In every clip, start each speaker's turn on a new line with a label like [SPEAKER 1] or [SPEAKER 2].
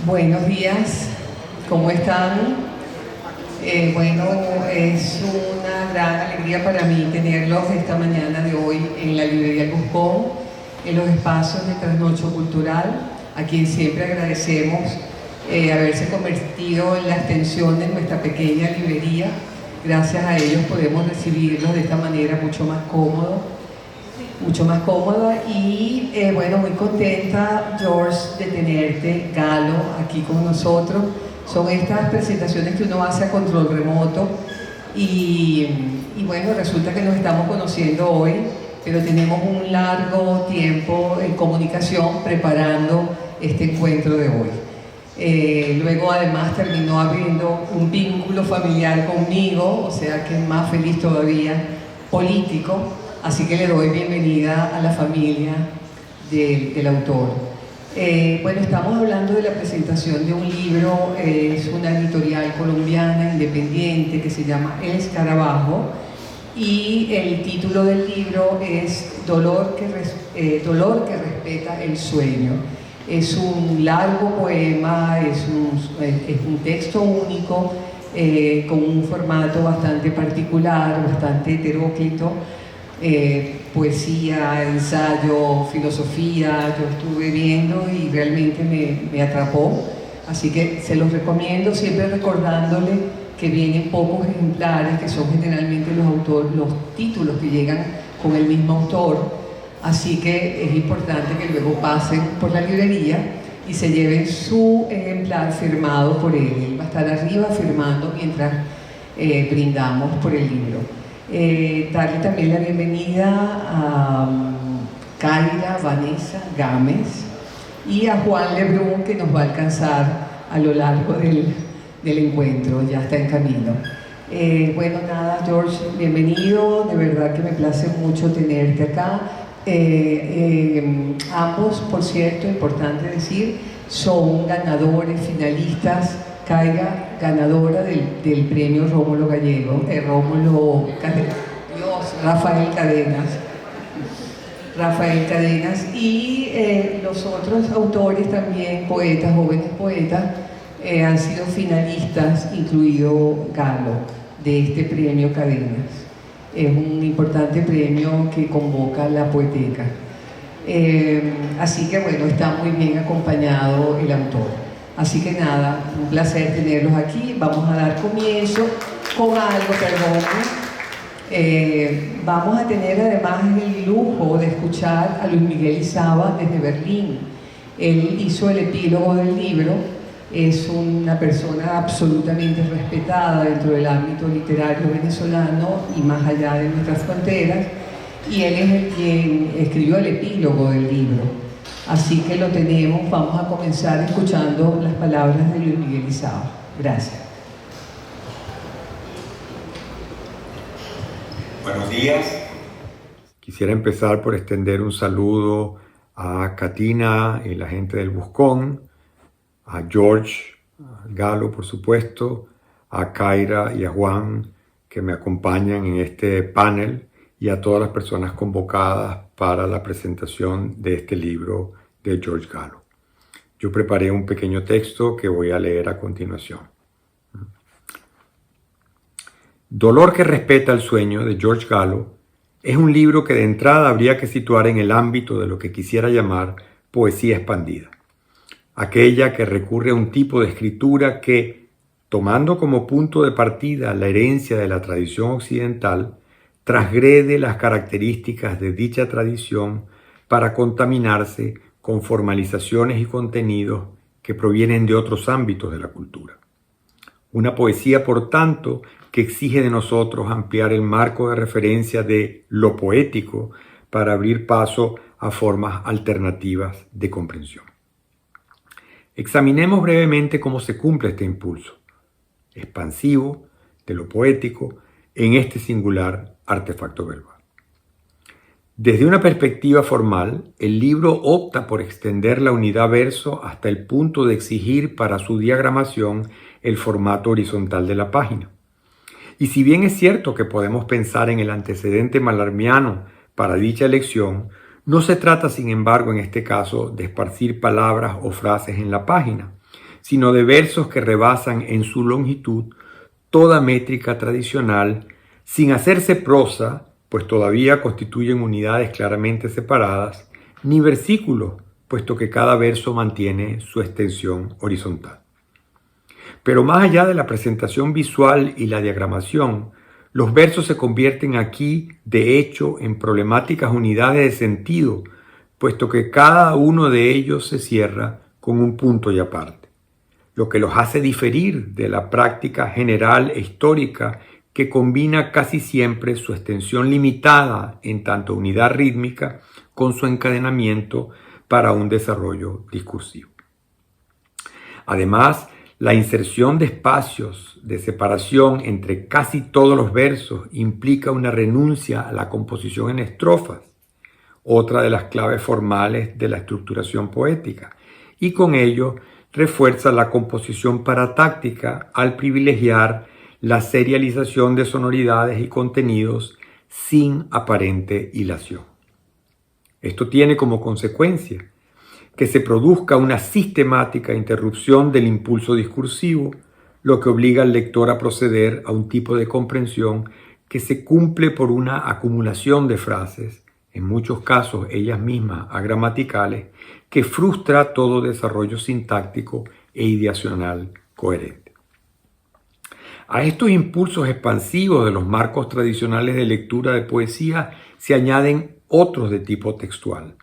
[SPEAKER 1] Buenos días, ¿cómo están? Bueno, es una gran alegría para mí tenerlos esta mañana de hoy en la librería El Buscón, en los espacios de Trasnocho Cultural, a quien siempre agradecemos haberse convertido en la extensión de nuestra pequeña librería. Gracias a ellos podemos recibirlos de esta manera mucho más cómoda y bueno, muy contenta, George, de tenerte, Galo, aquí con nosotros. Son estas presentaciones que uno hace a control remoto y bueno, resulta que nos estamos conociendo hoy, pero tenemos un largo tiempo en comunicación preparando este encuentro de hoy. Luego además terminó habiendo un vínculo familiar conmigo, o sea que es más feliz todavía, político. Así que le doy bienvenida a la familia del autor. Bueno, estamos hablando de la presentación de un libro, es una editorial colombiana independiente que se llama El Escarabajo, y el título del libro es Dolor que respeta el sueño. Es un largo poema, es un texto único, con un formato bastante particular, bastante heteróclito. Poesía, ensayo, filosofía, yo estuve viendo y realmente me atrapó, así que se los recomiendo, siempre recordándole que vienen pocos ejemplares, que son generalmente los títulos que llegan con el mismo autor, así que es importante que luego pasen por la librería y se lleven su ejemplar firmado por él. Él va a estar arriba firmando mientras brindamos por el libro. Darle también la bienvenida a Kaira Vanessa Gámez y a Juan Lebrun, que nos va a alcanzar a lo largo del encuentro, ya está en camino. Bueno, nada, George, bienvenido, de verdad que me place mucho tenerte acá. Ambos, por cierto, importante decir, son ganadores, finalistas. Kaira, ganadora del premio Rómulo Gallego, Rafael Cadenas, y los otros autores también, poetas, jóvenes poetas, han sido finalistas, incluido Galo, de este premio Cadenas. Es un importante premio que convoca la poeteca. Así que bueno, está muy bien acompañado el autor. Así que nada, un placer tenerlos aquí. Vamos a dar comienzo con algo, vamos a tener además el lujo de escuchar a Luis Miguel Izaba desde Berlín. Él hizo el epílogo del libro, es una persona absolutamente respetada dentro del ámbito literario venezolano y más allá de nuestras fronteras, y él es el quien escribió el epílogo del libro. Así que lo tenemos, vamos a comenzar escuchando las palabras de Luis Miguel Izaba. Gracias.
[SPEAKER 2] Buenos días. Quisiera empezar por extender un saludo a Katina y la gente del Buscón, a George, a Galo, por supuesto, a Kaira y a Juan, que me acompañan en este panel, y a todas las personas convocadas para la presentación de este libro de George Galo. Yo preparé un pequeño texto que voy a leer a continuación. Dolor que respeta el sueño, de George Galo, es un libro que de entrada habría que situar en el ámbito de lo que quisiera llamar poesía expandida. Aquella que recurre a un tipo de escritura que, tomando como punto de partida la herencia de la tradición occidental, transgrede las características de dicha tradición para contaminarse con formalizaciones y contenidos que provienen de otros ámbitos de la cultura. Una poesía, por tanto, que exige de nosotros ampliar el marco de referencia de lo poético para abrir paso a formas alternativas de comprensión. Examinemos brevemente cómo se cumple este impulso expansivo de lo poético en este singular artefacto verbal. Desde una perspectiva formal, el libro opta por extender la unidad verso hasta el punto de exigir para su diagramación el formato horizontal de la página. Y si bien es cierto que podemos pensar en el antecedente malarmiano para dicha elección, no se trata, sin embargo, en este caso, de esparcir palabras o frases en la página, sino de versos que rebasan en su longitud toda métrica tradicional, sin hacerse prosa, pues todavía constituyen unidades claramente separadas, ni versículos, puesto que cada verso mantiene su extensión horizontal. Pero más allá de la presentación visual y la diagramación, los versos se convierten aquí, de hecho, en problemáticas unidades de sentido, puesto que cada uno de ellos se cierra con un punto y aparte, lo que los hace diferir de la práctica general e histórica que combina casi siempre su extensión limitada en tanto unidad rítmica con su encadenamiento para un desarrollo discursivo. Además, la inserción de espacios de separación entre casi todos los versos implica una renuncia a la composición en estrofas, otra de las claves formales de la estructuración poética, y con ello refuerza la composición paratáctica al privilegiar la serialización de sonoridades y contenidos sin aparente hilación. Esto tiene como consecuencia que se produzca una sistemática interrupción del impulso discursivo, lo que obliga al lector a proceder a un tipo de comprensión que se cumple por una acumulación de frases, en muchos casos ellas mismas agramaticales, que frustra todo desarrollo sintáctico e ideacional coherente. A estos impulsos expansivos de los marcos tradicionales de lectura de poesía se añaden otros de tipo textual.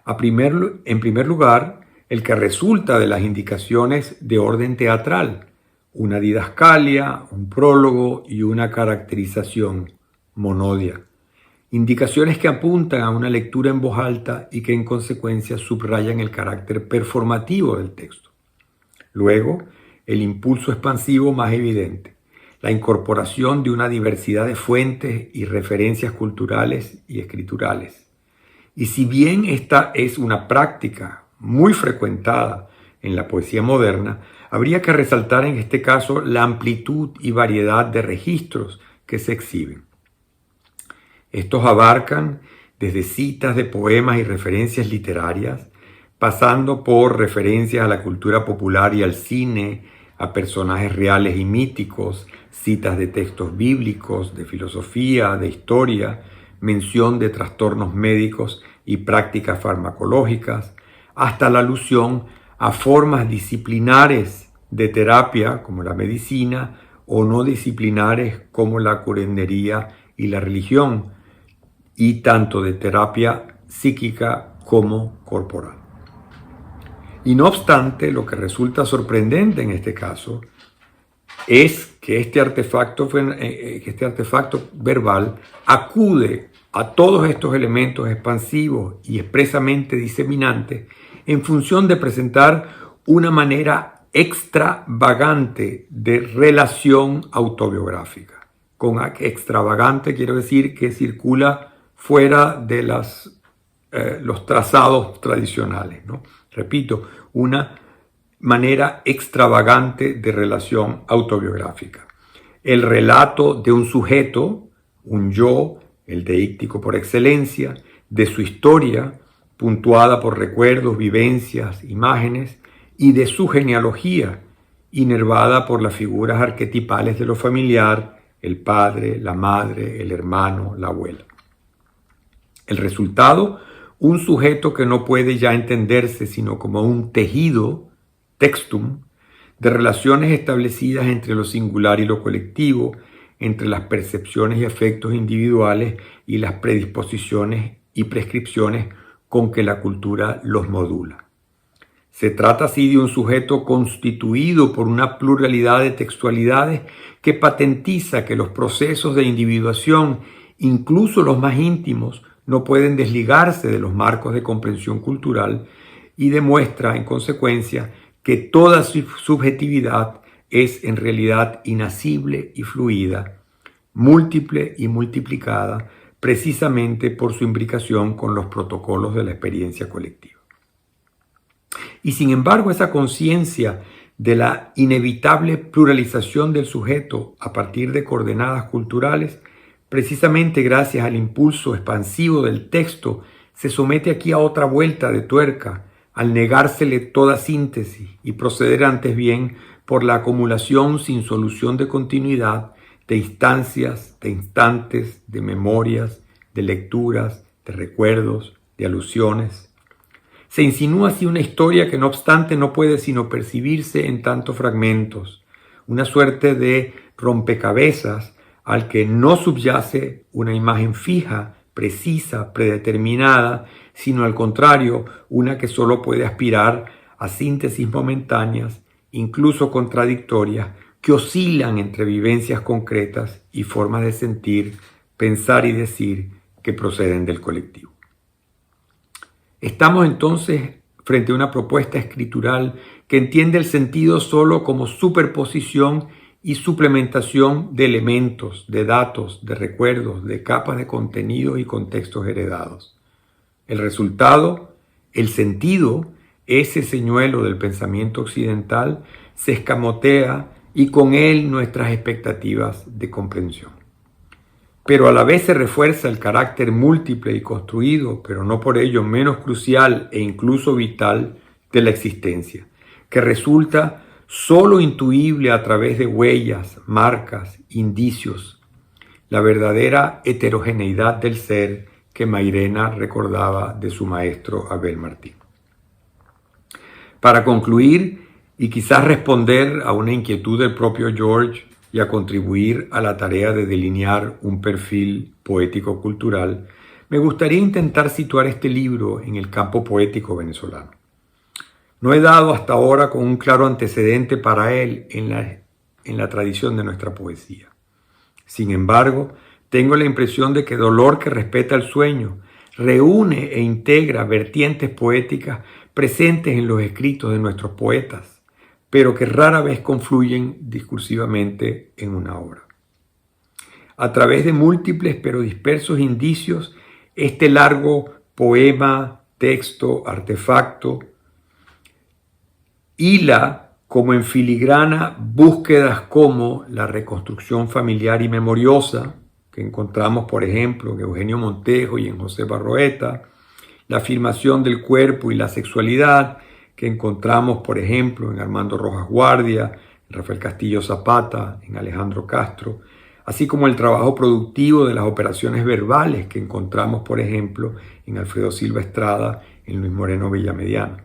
[SPEAKER 2] En primer lugar, el que resulta de las indicaciones de orden teatral, una didascalia, un prólogo y una caracterización, monodia. Indicaciones que apuntan a una lectura en voz alta y que en consecuencia subrayan el carácter performativo del texto. Luego, el impulso expansivo más evidente, la incorporación de una diversidad de fuentes y referencias culturales y escriturales. Y si bien esta es una práctica muy frecuentada en la poesía moderna, habría que resaltar en este caso la amplitud y variedad de registros que se exhiben. Estos abarcan desde citas de poemas y referencias literarias, pasando por referencias a la cultura popular y al cine, a personajes reales y míticos, citas de textos bíblicos, de filosofía, de historia, mención de trastornos médicos y prácticas farmacológicas, hasta la alusión a formas disciplinares de terapia como la medicina o no disciplinares como la curandería y la religión, y tanto de terapia psíquica como corporal. Y no obstante, lo que resulta sorprendente en este caso es que este artefacto verbal acude a todos estos elementos expansivos y expresamente diseminantes en función de presentar una manera extravagante de relación autobiográfica. Con extravagante quiero decir que circula fuera de los trazados tradicionales, ¿no? Repito, una manera extravagante de relación autobiográfica. El relato de un sujeto, un yo, el deíctico por excelencia, de su historia, puntuada por recuerdos, vivencias, imágenes, y de su genealogía, inervada por las figuras arquetipales de lo familiar, el padre, la madre, el hermano, la abuela. El resultado, un sujeto que no puede ya entenderse sino como un tejido, textum, de relaciones establecidas entre lo singular y lo colectivo, entre las percepciones y afectos individuales y las predisposiciones y prescripciones con que la cultura los modula. Se trata así de un sujeto constituido por una pluralidad de textualidades que patentiza que los procesos de individuación, incluso los más íntimos, no pueden desligarse de los marcos de comprensión cultural y demuestra, en consecuencia, que toda subjetividad es en realidad inacible y fluida, múltiple y multiplicada, precisamente por su imbricación con los protocolos de la experiencia colectiva. Y sin embargo, esa conciencia de la inevitable pluralización del sujeto a partir de coordenadas culturales, precisamente gracias al impulso expansivo del texto, se somete aquí a otra vuelta de tuerca, al negársele toda síntesis y proceder antes bien por la acumulación sin solución de continuidad de instancias, de instantes, de memorias, de lecturas, de recuerdos, de alusiones. Se insinúa así una historia que no obstante no puede sino percibirse en tantos fragmentos, una suerte de rompecabezas al que no subyace una imagen fija, precisa, predeterminada, sino al contrario, una que solo puede aspirar a síntesis momentáneas, incluso contradictorias, que oscilan entre vivencias concretas y formas de sentir, pensar y decir que proceden del colectivo. Estamos entonces frente a una propuesta escritural que entiende el sentido solo como superposición y suplementación de elementos, de datos, de recuerdos, de capas de contenidos y contextos heredados. El resultado, el sentido, ese señuelo del pensamiento occidental, se escamotea y con él nuestras expectativas de comprensión. Pero a la vez se refuerza el carácter múltiple y construido, pero no por ello menos crucial e incluso vital, de la existencia, que resulta solo intuible a través de huellas, marcas, indicios, la verdadera heterogeneidad del ser que Mairena recordaba de su maestro Abel Martín. Para concluir, y quizás responder a una inquietud del propio George y a contribuir a la tarea de delinear un perfil poético-cultural, me gustaría intentar situar este libro en el campo poético venezolano. No he dado hasta ahora con un claro antecedente para él en la tradición de nuestra poesía. Sin embargo, tengo la impresión de que Dolor que respeta el sueño reúne e integra vertientes poéticas presentes en los escritos de nuestros poetas, pero que rara vez confluyen discursivamente en una obra. A través de múltiples pero dispersos indicios, este largo poema, texto, artefacto, hila como en filigrana búsquedas como la reconstrucción familiar y memoriosa, que encontramos, por ejemplo, en Eugenio Montejo y en José Barroeta, la afirmación del cuerpo y la sexualidad, que encontramos, por ejemplo, en Armando Rojas Guardia, en Rafael Castillo Zapata, en Alejandro Castro, así como el trabajo productivo de las operaciones verbales que encontramos, por ejemplo, en Alfredo Silva Estrada, en Luis Moreno Villamediana.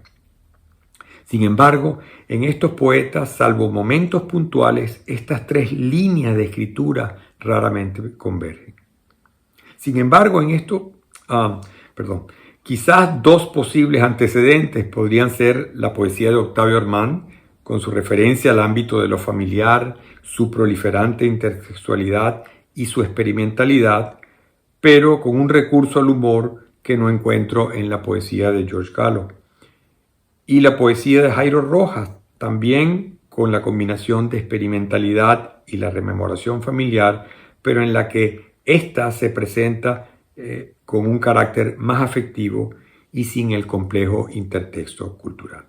[SPEAKER 2] Sin embargo, en estos poetas, salvo momentos puntuales, estas tres líneas de escritura raramente convergen. Sin embargo, en esto, quizás dos posibles antecedentes podrían ser la poesía de Octavio Armand, con su referencia al ámbito de lo familiar, su proliferante intersexualidad y su experimentalidad, pero con un recurso al humor que no encuentro en la poesía de George Gallo. Y la poesía de Jairo Rojas, también con la combinación de experimentalidad y la rememoración familiar, pero en la que ésta se presenta con un carácter más afectivo y sin el complejo intertexto cultural.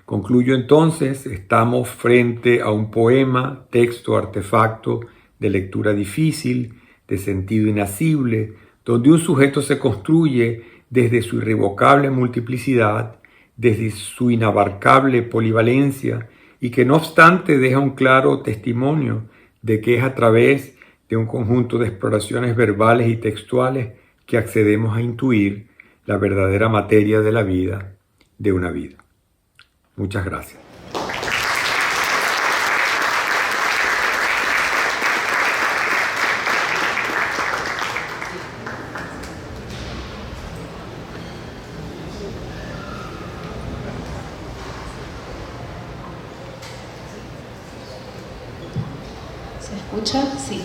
[SPEAKER 2] Concluyo entonces, estamos frente a un poema, texto, artefacto de lectura difícil, de sentido inasible, donde un sujeto se construye desde su irrevocable multiplicidad, desde su inabarcable polivalencia, y que no obstante deja un claro testimonio de que es a través de un conjunto de exploraciones verbales y textuales que accedemos a intuir la verdadera materia de la vida, de una vida. Muchas gracias.
[SPEAKER 3] ¿Se escucha? Sí.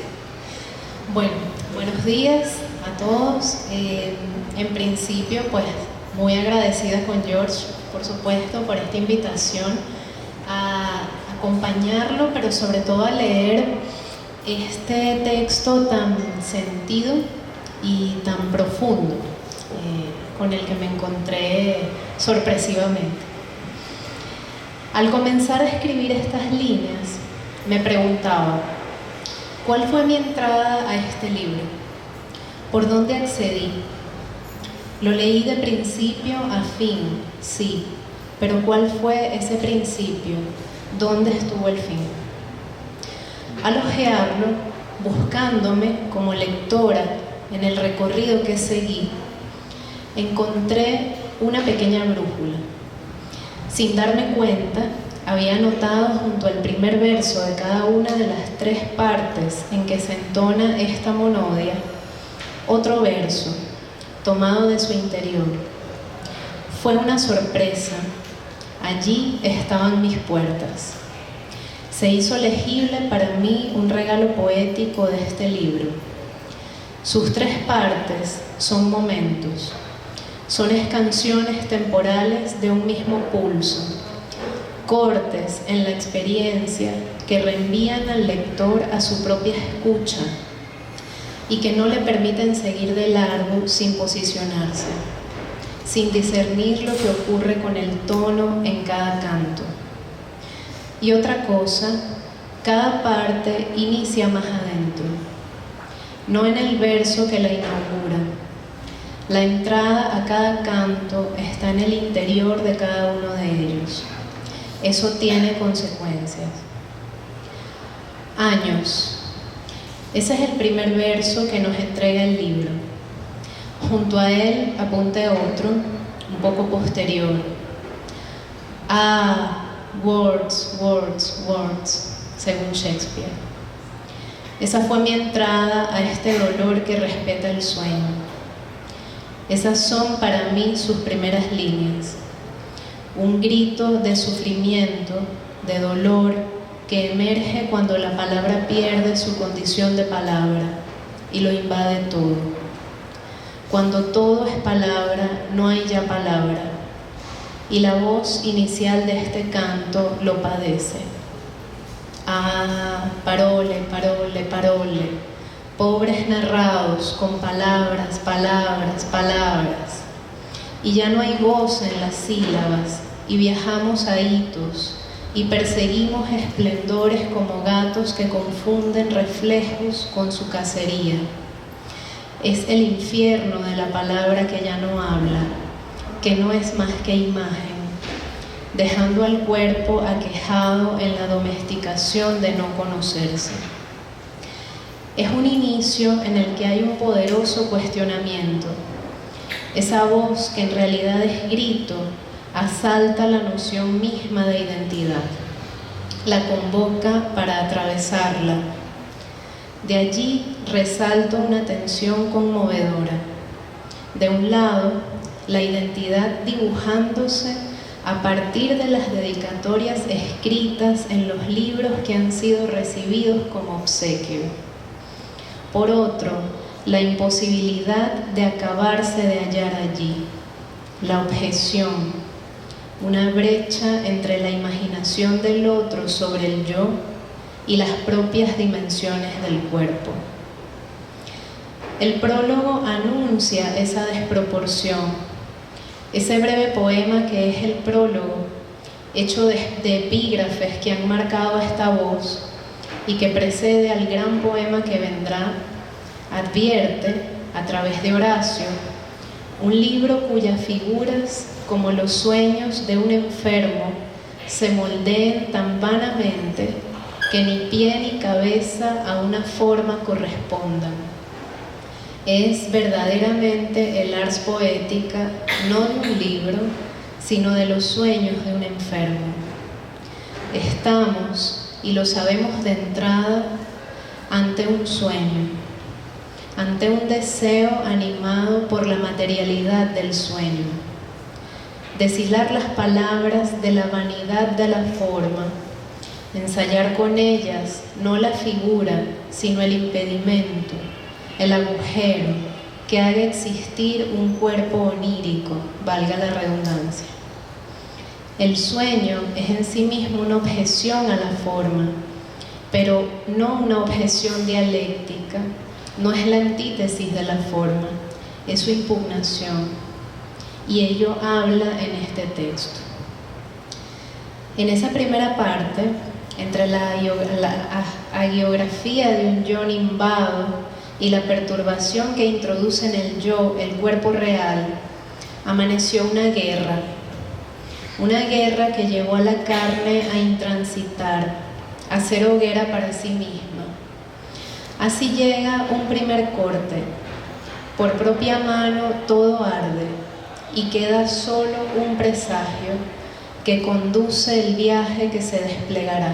[SPEAKER 3] Bueno, buenos días a todos. En principio, pues muy agradecida con George, por supuesto, por esta invitación a acompañarlo, pero sobre todo a leer este texto tan sentido y tan profundo, con el que me encontré sorpresivamente. Al comenzar a escribir estas líneas, me preguntaba, ¿cuál fue mi entrada a este libro? ¿Por dónde accedí? Lo leí de principio a fin, sí, pero ¿cuál fue ese principio? ¿Dónde estuvo el fin? Al hojearlo, buscándome como lectora en el recorrido que seguí, encontré una pequeña brújula. Sin darme cuenta, había anotado junto al primer verso de cada una de las 3 partes en que se entona esta monodia, otro verso, tomado de su interior. Fue una sorpresa. Allí estaban mis puertas. Se hizo legible para mí un regalo poético de este libro. Sus 3 partes son momentos, son escansiones temporales de un mismo pulso, cortes en la experiencia que reenvían al lector a su propia escucha y que no le permiten seguir de largo sin posicionarse, sin discernir lo que ocurre con el tono en cada canto. Y otra cosa, cada parte inicia más adentro, no en el verso que la inaugura. La entrada a cada canto está en el interior de cada uno de ellos. Eso tiene consecuencias. Años. Ese es el primer verso que nos entrega el libro. Junto a él apunte otro, un poco posterior. Ah, words, words, words, según Shakespeare. Esa fue mi entrada a este dolor que respeta el sueño. Esas son para mí sus primeras líneas. Un grito de sufrimiento, de dolor, que emerge cuando la palabra pierde su condición de palabra y lo invade todo. Cuando todo es palabra, no hay ya palabra, y la voz inicial de este canto lo padece. Ah, parole, parole, parole, pobres narrados con palabras, palabras, palabras, y ya no hay goce en las sílabas, y viajamos a hitos, y perseguimos esplendores como gatos que confunden reflejos con su cacería. Es el infierno de la palabra que ya no habla, que no es más que imagen, dejando al cuerpo aquejado en la domesticación de no conocerse. Es un inicio en el que hay un poderoso cuestionamiento. Esa voz que en realidad es grito, asalta la noción misma de identidad, la convoca para atravesarla. De allí resalta una tensión conmovedora. De un lado, la identidad dibujándose a partir de las dedicatorias escritas en los libros que han sido recibidos como obsequio. Por otro, la imposibilidad de acabarse de hallar allí, la objeción, una brecha entre la imaginación del otro sobre el yo y las propias dimensiones del cuerpo. El prólogo anuncia esa desproporción. Ese breve poema que es el prólogo, hecho de epígrafes que han marcado esta voz y que precede al gran poema que vendrá, advierte, a través de Horacio, un libro cuyas figuras, como los sueños de un enfermo, se moldeen tan vanamente que ni pie ni cabeza a una forma correspondan. Es verdaderamente el ars poética, no de un libro, sino de los sueños de un enfermo. Estamos, y lo sabemos de entrada, ante un sueño, ante un deseo animado por la materialidad del sueño. Deshilar las palabras de la vanidad de la forma, ensayar con ellas no la figura, sino el impedimento, el agujero que haga existir un cuerpo onírico, valga la redundancia. El sueño es en sí mismo una objeción a la forma, pero no una objeción dialéctica, no es la antítesis de la forma, es su impugnación. Y ello habla en este texto. En esa primera parte, entre la hagiografía de un yo nimbado y la perturbación que introduce en el yo, el cuerpo real, amaneció una guerra que llevó a la carne a intransitar, a ser hoguera para sí misma. Así llega un primer corte. Por propia mano todo arde y queda solo un presagio que conduce el viaje que se desplegará.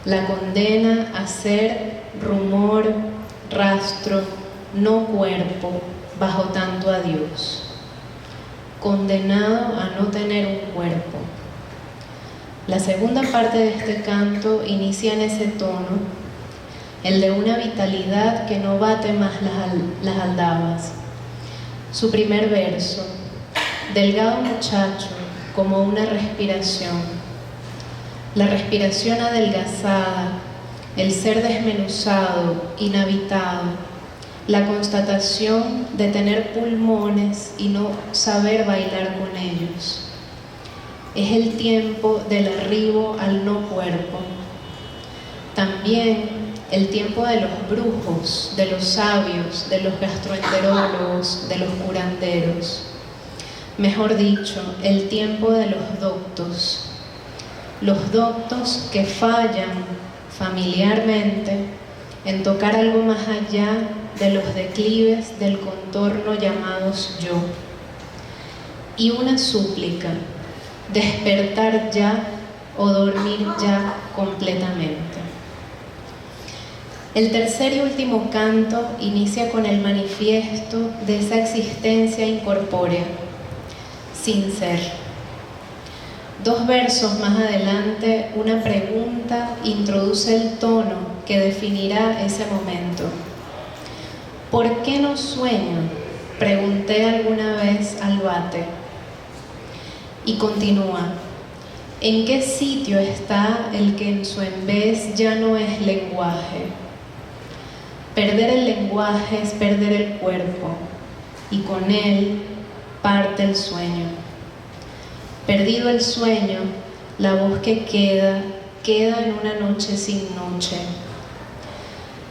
[SPEAKER 3] La condena a ser rumor, rastro, no cuerpo, bajo tanto adiós. Condenado a no tener un cuerpo. La segunda parte de este canto inicia en ese tono, el de una vitalidad que no bate más las aldabas. Su primer verso, delgado muchacho, como una respiración. La respiración adelgazada, el ser desmenuzado, inhabitado, la constatación de tener pulmones y no saber bailar con ellos. Es el tiempo del arribo al no cuerpo. También el tiempo de los brujos, de los sabios, de los gastroenterólogos, de los curanderos. Mejor dicho, el tiempo de los doctos. Los doctos que fallan familiarmente en tocar algo más allá de los declives del contorno llamados yo. Y una súplica, despertar ya o dormir ya completamente. El tercer y último canto inicia con el manifiesto de esa existencia incorpórea, sin ser. 2 versos más adelante, una pregunta introduce el tono que definirá ese momento. ¿Por qué no sueño?, pregunté alguna vez al vate. Y continúa, ¿en qué sitio está el que en su envés ya no es lenguaje? Perder el lenguaje es perder el cuerpo, y con él parte el sueño. Perdido el sueño, la voz que queda en una noche sin noche.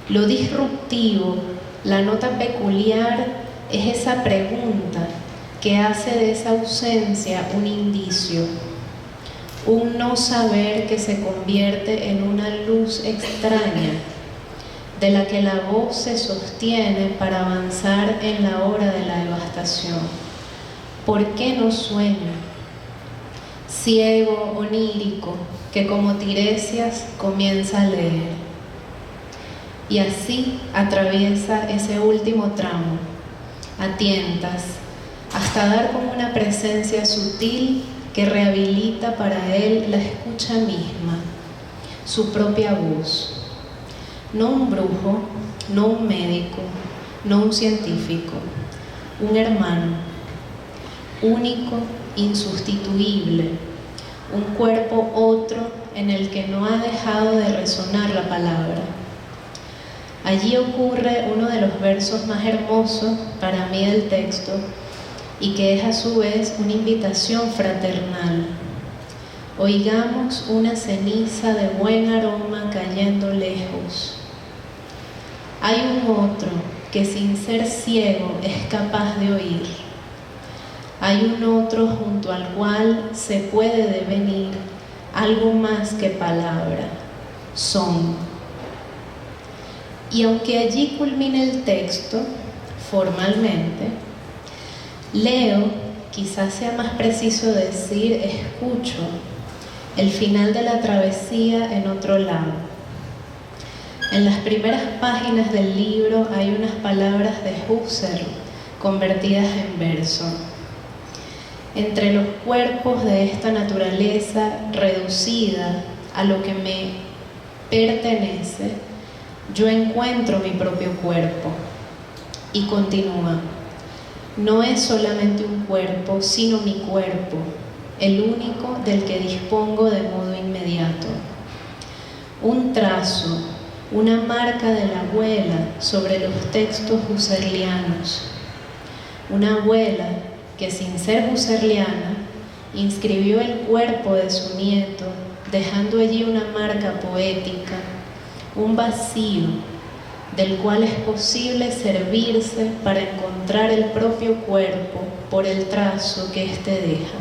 [SPEAKER 3] Lo disruptivo, la nota peculiar, es esa pregunta que hace de esa ausencia un indicio, un no saber que se convierte en una luz extraña, de la que la voz se sostiene para avanzar en la hora de la devastación. ¿Por qué no sueño? Ciego, onírico, que como Tiresias comienza a leer. Y así atraviesa ese último tramo, a tientas, hasta dar con una presencia sutil que rehabilita para él la escucha misma, su propia voz. No un brujo, no un médico, no un científico, un hermano, único, insustituible, un cuerpo otro en el que no ha dejado de resonar la palabra. Allí ocurre uno de los versos más hermosos para mí del texto y que es a su vez una invitación fraternal. Oigamos una ceniza de buen aroma cayendo lejos. Hay un otro que sin ser ciego es capaz de oír. Hay un otro junto al cual se puede devenir algo más que palabra, son. Y aunque allí culmine el texto, formalmente, leo, quizás sea más preciso decir escucho, el final de la travesía en otro lado. En las primeras páginas del libro hay unas palabras de Husserl convertidas en verso. Entre los cuerpos de esta naturaleza reducida a lo que me pertenece, yo encuentro mi propio cuerpo. Y continúa, no es solamente un cuerpo, sino mi cuerpo, el único del que dispongo de modo inmediato. Un trazo, una marca de la abuela sobre los textos husserlianos. Una abuela que sin ser husserliana inscribió el cuerpo de su nieto, dejando allí una marca poética, un vacío, del cual es posible servirse para encontrar el propio cuerpo por el trazo que éste deja.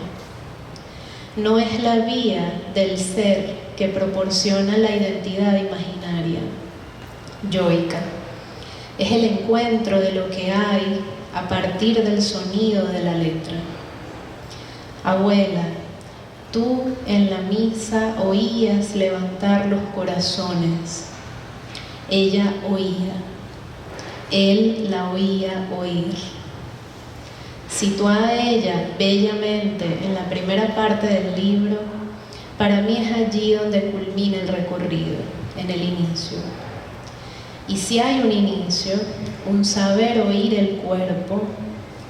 [SPEAKER 3] No es la vía del ser que proporciona la identidad imaginaria, yoica. Es el encuentro de lo que hay a partir del sonido de la letra. Abuela, tú en la misa oías levantar los corazones. Ella oía, él la oía oír. Situada ella bellamente en la primera parte del libro, para mí es allí donde culmina el recorrido, en el inicio. Y si hay un inicio, un saber oír el cuerpo,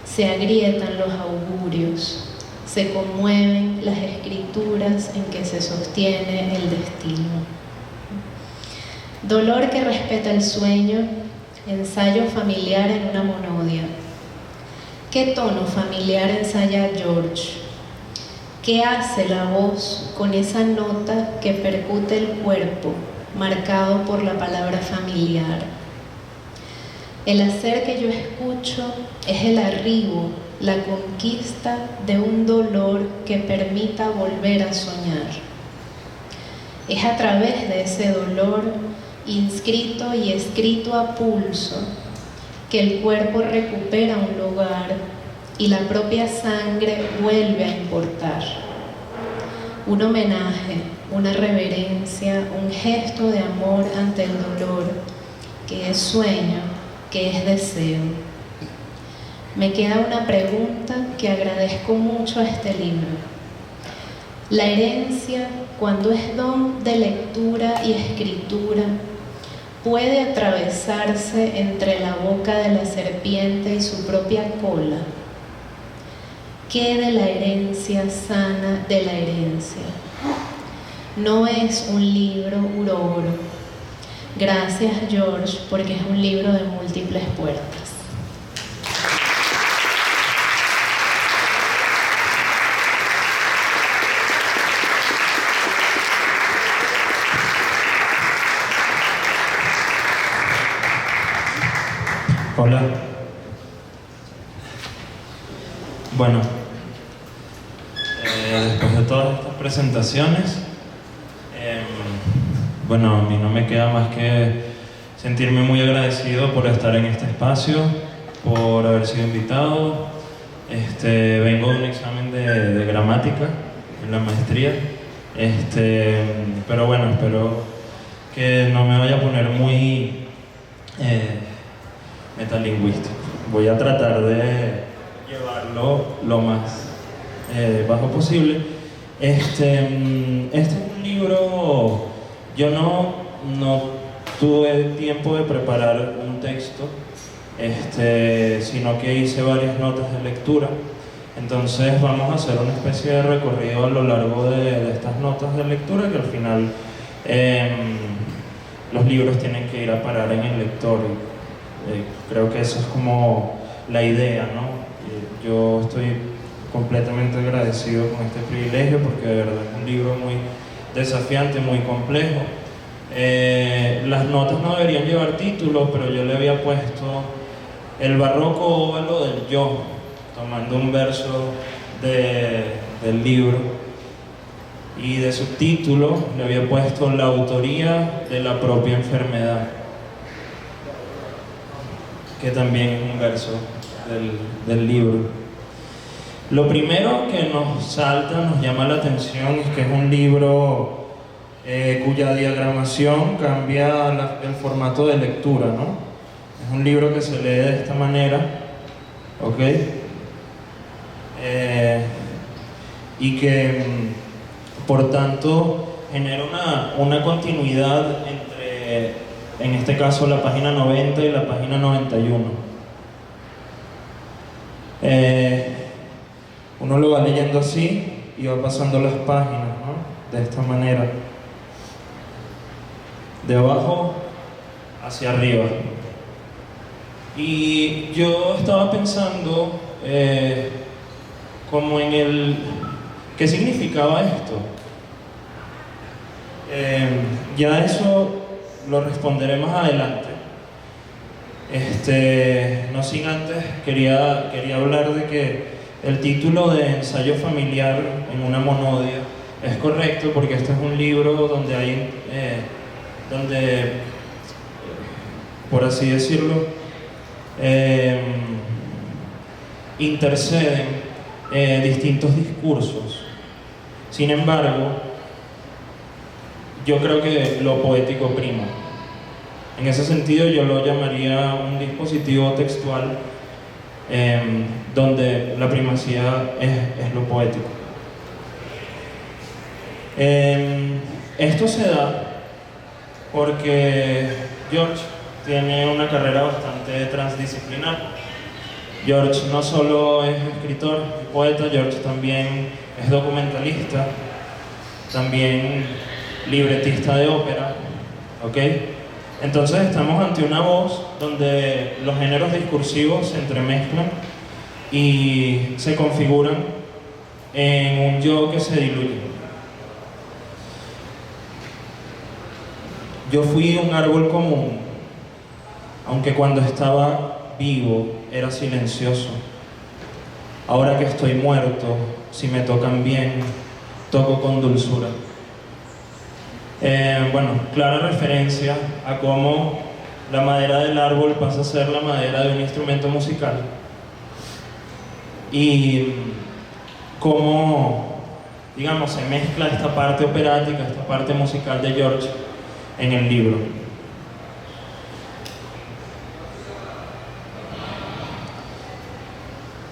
[SPEAKER 3] se agrietan los augurios, se conmueven las escrituras en que se sostiene el destino. Dolor que respeta el sueño, ensayo familiar en una monodia. ¿Qué tono familiar ensaya George? ¿Qué hace la voz con esa nota que percute el cuerpo, marcado por la palabra familiar? El hacer que yo escucho es el arribo, la conquista de un dolor que permita volver a soñar. Es a través de ese dolor, inscrito y escrito a pulso, que el cuerpo recupera un lugar y la propia sangre vuelve a importar. Un homenaje, una reverencia, un gesto de amor ante el dolor, que es sueño, que es deseo. Me queda una pregunta que agradezco mucho a este libro. La herencia, cuando es don de lectura y escritura, puede atravesarse entre la boca de la serpiente y su propia cola. ¿Qué de la herencia sana de la herencia? No es un libro uroboro. Gracias, George, porque es un libro de múltiples puertas.
[SPEAKER 4] Hola. Bueno, después de todas estas presentaciones, bueno, a mí no me queda más que sentirme muy agradecido por estar en este espacio, por haber sido invitado. Vengo de un examen de gramática en la maestría, pero bueno, espero que no me vaya a poner muy metalingüístico. Voy a tratar de llevarlo lo más bajo posible. Este es un libro, yo no tuve tiempo de preparar un texto, sino que hice varias notas de lectura. Entonces vamos a hacer una especie de recorrido a lo largo de estas notas de lectura, que al final los libros tienen que ir a parar en el lector. Creo que eso es como la idea, ¿no? Yo estoy completamente agradecido con este privilegio, porque de verdad es un libro muy desafiante, muy complejo. Las notas no deberían llevar título, pero yo le había puesto el barroco óvalo del yo, tomando un verso del libro, y de subtítulo le había puesto la autoría de la propia enfermedad, que también es un verso del libro. Lo primero que nos salta, nos llama la atención, es que es un libro cuya diagramación cambia el formato de lectura, ¿no? Es un libro que se lee de esta manera, ¿ok? Y que, por tanto, genera una continuidad entre, en este caso, la página 90 y la página 91. Uno lo va leyendo así y va pasando las páginas, ¿no? De esta manera, de abajo hacia arriba. Y yo estaba pensando como en ¿qué significaba esto? Ya eso lo responderé más adelante, No sin antes, quería hablar de que el título de ensayo familiar en una monodia es correcto porque este es un libro donde por así decirlo, interceden distintos discursos. Sin embargo, yo creo que lo poético prima. En ese sentido, yo lo llamaría un dispositivo textual donde la primacía es lo poético. Esto se da porque George tiene una carrera bastante transdisciplinar. George no solo es escritor y poeta, George también es documentalista, también libretista de ópera, ¿ok? Entonces estamos ante una voz donde los géneros discursivos se entremezclan y se configuran en un yo que se diluye. Yo fui un árbol común, aunque cuando estaba vivo era silencioso. Ahora que estoy muerto, si me tocan bien, toco con dulzura. Bueno, clara referencia a cómo la madera del árbol pasa a ser la madera de un instrumento musical y cómo, digamos, se mezcla esta parte operática, esta parte musical de George en el libro.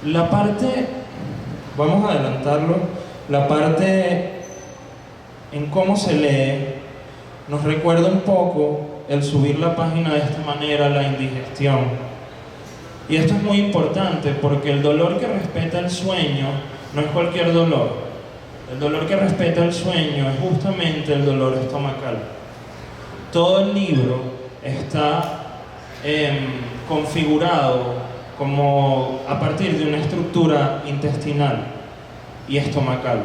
[SPEAKER 4] La parte, vamos a adelantarlo, la parte en cómo se lee nos recuerda un poco el subir la página de esta manera, la indigestión. Y esto es muy importante porque el dolor que respeta el sueño no es cualquier dolor. El dolor que respeta el sueño es justamente el dolor estomacal. Todo el libro está configurado como a partir de una estructura intestinal y estomacal.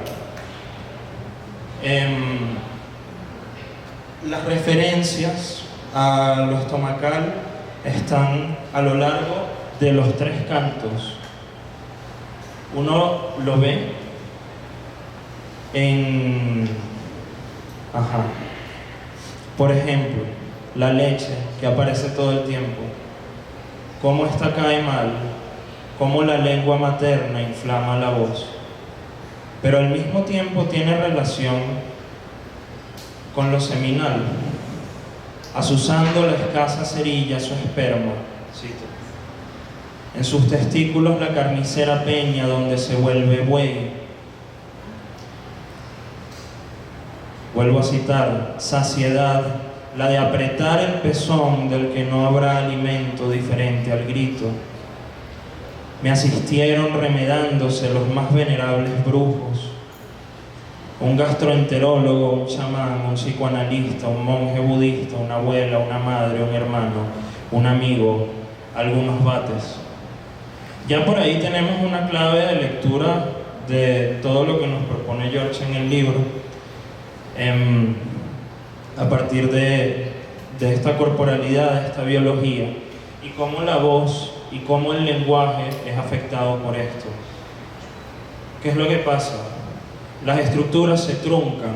[SPEAKER 4] Las referencias a lo estomacal están a lo largo de los 3 cantos. Uno lo ve por ejemplo, la leche que aparece todo el tiempo, cómo esta cae mal, cómo la lengua materna inflama la voz, pero al mismo tiempo tiene relación con lo seminal, azuzando la escasa cerilla su esperma, cito. En sus testículos la carnicera peña donde se vuelve buey. Vuelvo a citar, saciedad, la de apretar el pezón del que no habrá alimento diferente al grito. Me asistieron remedándose los más venerables brujos, un gastroenterólogo, un chamán, un psicoanalista, un monje budista, una abuela, una madre, un hermano, un amigo, algunos bates. Ya por ahí tenemos una clave de lectura de todo lo que nos propone George en el libro, a partir de esta corporalidad, de esta biología, y cómo la voz y cómo el lenguaje es afectado por esto. ¿Qué es lo que pasa? Las estructuras se truncan.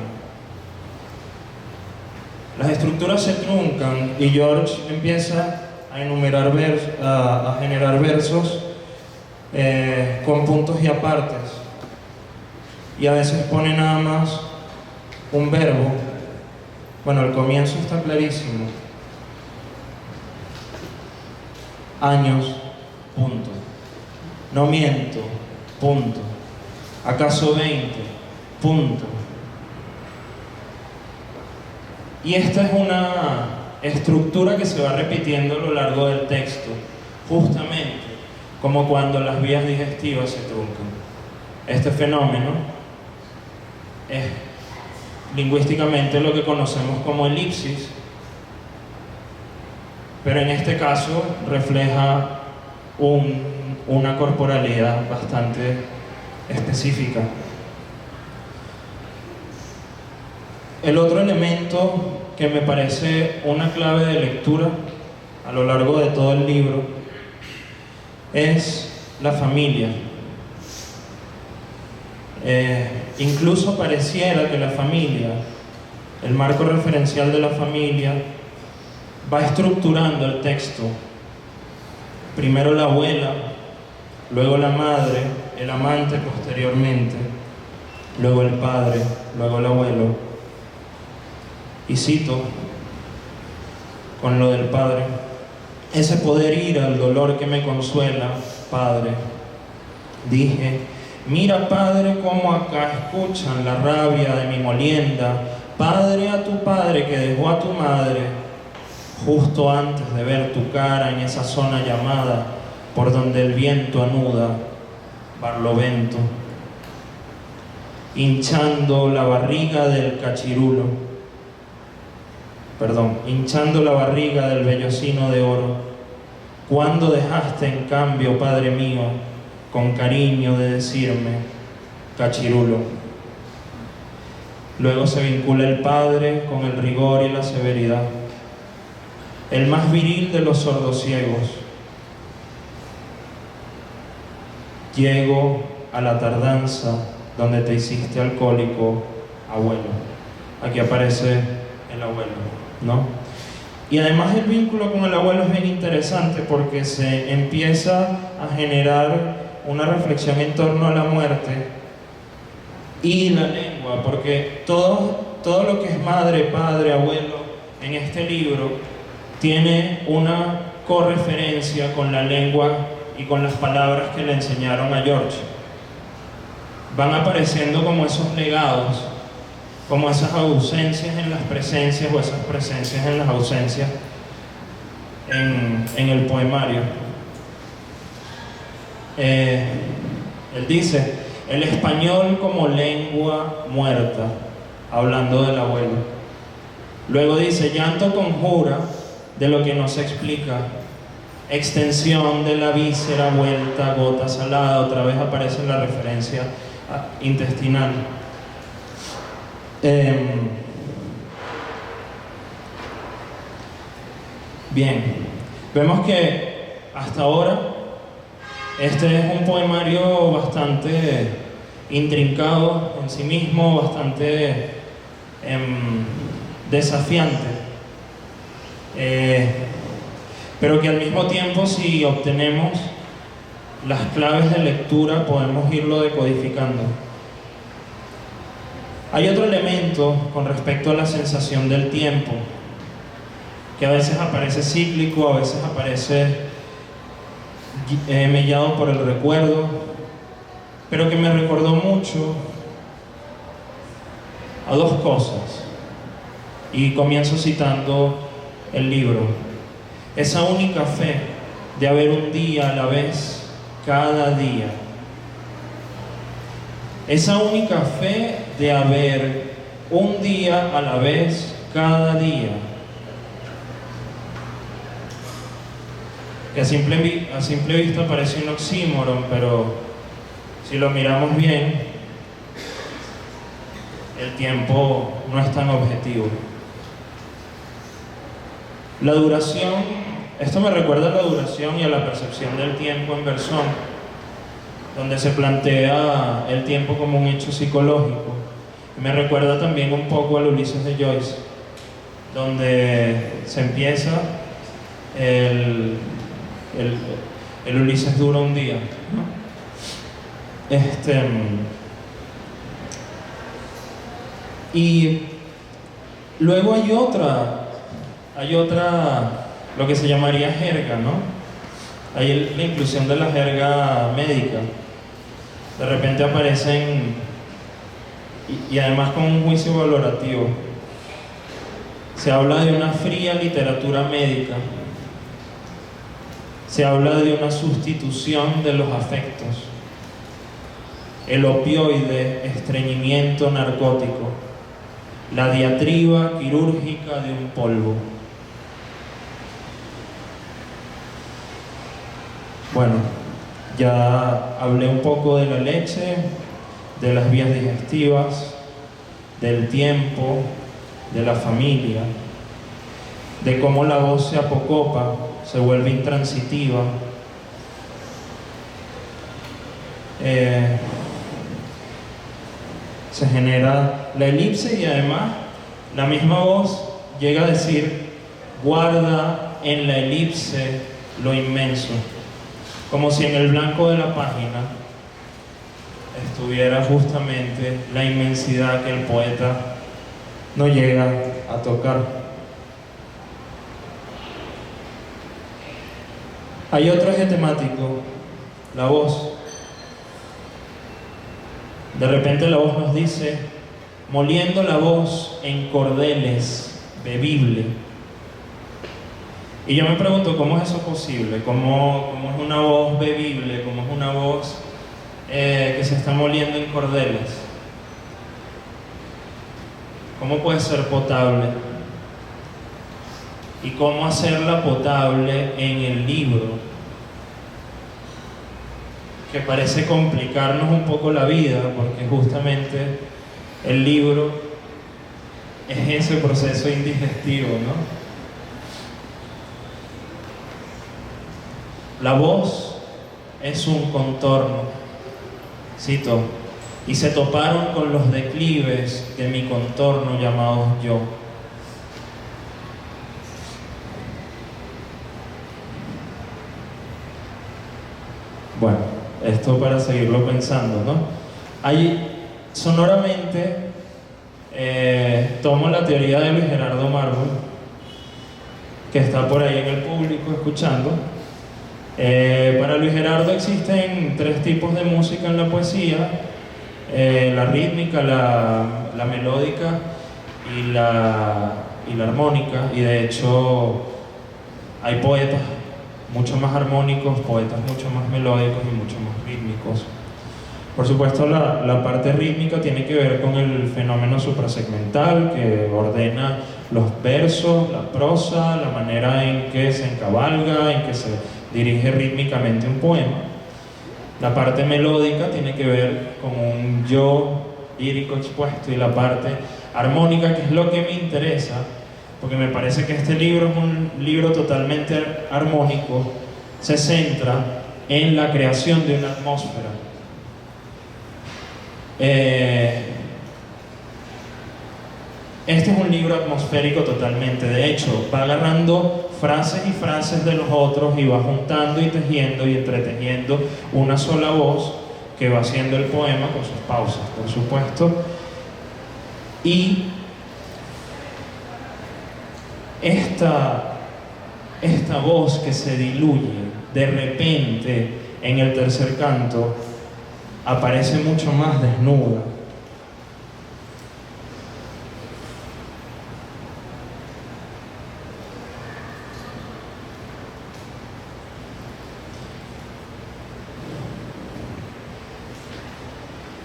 [SPEAKER 4] Las estructuras se truncan y George empieza a a generar versos con puntos y apartes. Y a veces pone nada más un verbo. Bueno, el comienzo está clarísimo. Años, punto. No miento, punto. ¿Acaso 20? Punto. Y esta es una estructura que se va repitiendo a lo largo del texto, justamente como cuando las vías digestivas se truncan. Este fenómeno es lingüísticamente lo que conocemos como elipsis, pero en este caso refleja una corporalidad bastante específica. El otro elemento que me parece una clave de lectura a lo largo de todo el libro es la familia. Incluso pareciera que la familia, el marco referencial de la familia, va estructurando el texto. Primero la abuela, luego la madre, el amante posteriormente, luego el padre, luego el abuelo. Y cito con lo del padre: ese poder ir al dolor que me consuela, Padre. Dije: mira, Padre, cómo acá escuchan la rabia de mi molienda. Padre, a tu padre que dejó a tu madre, justo antes de ver tu cara en esa zona llamada, por donde el viento anuda, Barlovento, hinchando la barriga del cachirulo, hinchando la barriga del vellocino de oro. ¿Cuándo dejaste, en cambio, Padre mío, con cariño de decirme cachirulo? Luego se vincula el padre con el rigor y la severidad, el más viril de los sordociegos. Llego a la tardanza donde te hiciste alcohólico, abuelo. Aquí aparece el abuelo, ¿no? Y además el vínculo con el abuelo es bien interesante porque se empieza a generar una reflexión en torno a la muerte y la lengua, porque todo lo que es madre, padre, abuelo en este libro tiene una correferencia con la lengua y con las palabras que le enseñaron a George. Van apareciendo como esos legados, como esas ausencias en las presencias o esas presencias en las ausencias en el poemario. Él dice: el español como lengua muerta, hablando del abuelo. Luego dice: llanto conjura de lo que no se explica, extensión de la víscera, vuelta, gota salada. Otra vez aparece la referencia intestinal. Bien, vemos que hasta ahora este es un poemario bastante intrincado en sí mismo, bastante desafiante, pero que al mismo tiempo, si obtenemos las claves de lectura, podemos irlo decodificando. Hay otro elemento con respecto a la sensación del tiempo, que a veces aparece cíclico, a veces aparece mellado por el recuerdo, pero que me recordó mucho a dos cosas. Y comienzo citando el libro: esa única fe de haber un día a la vez, cada día. Esa única fe de haber un día a la vez, cada día. Que a simple vista parece un oxímoron, pero si lo miramos bien, el tiempo no es tan objetivo. La duración, esto me recuerda a la duración y a la percepción del tiempo en Bersón, donde se plantea el tiempo como un hecho psicológico. Me recuerda también un poco al Ulises de Joyce, donde se empieza el Ulises dura un día, ¿no? Y luego hay otra, lo que se llamaría jerga, ¿no? Hay la inclusión de la jerga médica. De repente aparecen, y además con un juicio valorativo, se habla de una fría literatura médica, se habla de una sustitución de los afectos, el opioide, estreñimiento narcótico, la diatriba quirúrgica de un polvo. Bueno, ya hablé un poco de la leche, de las vías digestivas, del tiempo, de la familia. de cómo la voz se apocopa, se vuelve intransitiva. Se genera la elipse y además la misma voz llega a decir: guarda en la elipse lo inmenso, como si en el blanco de la página estuviera justamente la inmensidad que el poeta no llega a tocar. Hay otro eje temático, la voz. De repente la voz nos dice: moliendo la voz en cordeles, bebible. Y yo me pregunto, ¿cómo es eso posible? ¿Cómo es una voz bebible? ¿Cómo es una voz que se está moliendo en cordeles? ¿Cómo puede ser potable? ¿Y cómo hacerla potable en el libro? Que parece complicarnos un poco la vida, porque justamente el libro es ese proceso indigestivo, ¿no? La voz es un contorno, cito, y se toparon con los declives de mi contorno llamados yo. Bueno, esto para seguirlo pensando, ¿no? Ahí, sonoramente, tomo la teoría de Luis Gerardo Mármol, que está por ahí en el público escuchando. Para Luis Gerardo existen 3 tipos de música en la poesía: la rítmica, la melódica y la armónica. Y de hecho hay poetas mucho más armónicos, poetas mucho más melódicos y mucho más rítmicos. Por supuesto, la parte rítmica tiene que ver con el fenómeno suprasegmental, que ordena los versos, la prosa, la manera en que se encabalga, en que se dirige rítmicamente un poema. La parte melódica tiene que ver con un yo lírico expuesto, y la parte armónica, que es lo que me interesa, porque me parece que este libro es un libro totalmente armónico, se centra en la creación de una atmósfera. Este es un libro atmosférico totalmente. De hecho, va agarrando frases y frases de los otros y va juntando y tejiendo y entretejiendo una sola voz que va haciendo el poema con sus pausas, por supuesto. Y esta voz que se diluye de repente en el tercer canto aparece mucho más desnuda.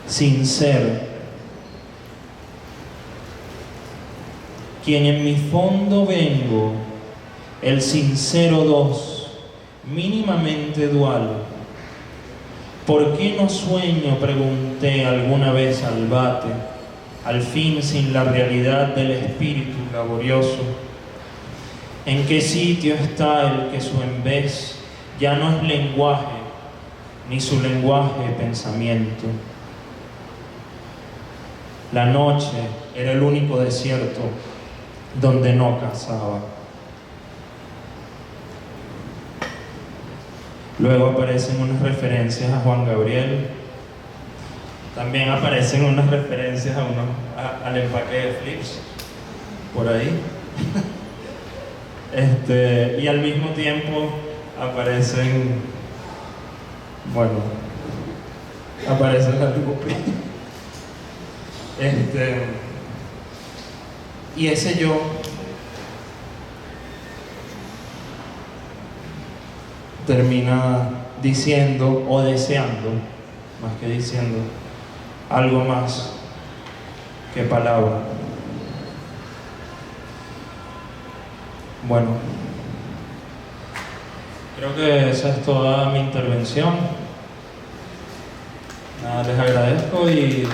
[SPEAKER 4] Sin ser quien en mi fondo vengo, el sincero dos, mínimamente dual. ¿Por qué no sueño?, pregunté alguna vez al bate, al fin sin la realidad del espíritu laborioso. ¿En qué sitio está el que su en vez ya no es lenguaje, ni su lenguaje pensamiento? La noche era el único desierto donde no cazaba. Luego aparecen unas referencias a Juan Gabriel. También aparecen unas referencias al empaque de Flips, por ahí. Y al mismo tiempo aparecen la Lupe. Y ese yo termina diciendo o deseando, más que diciendo, algo más que palabra. Bueno, creo que esa es toda mi intervención. Nada, les agradezco y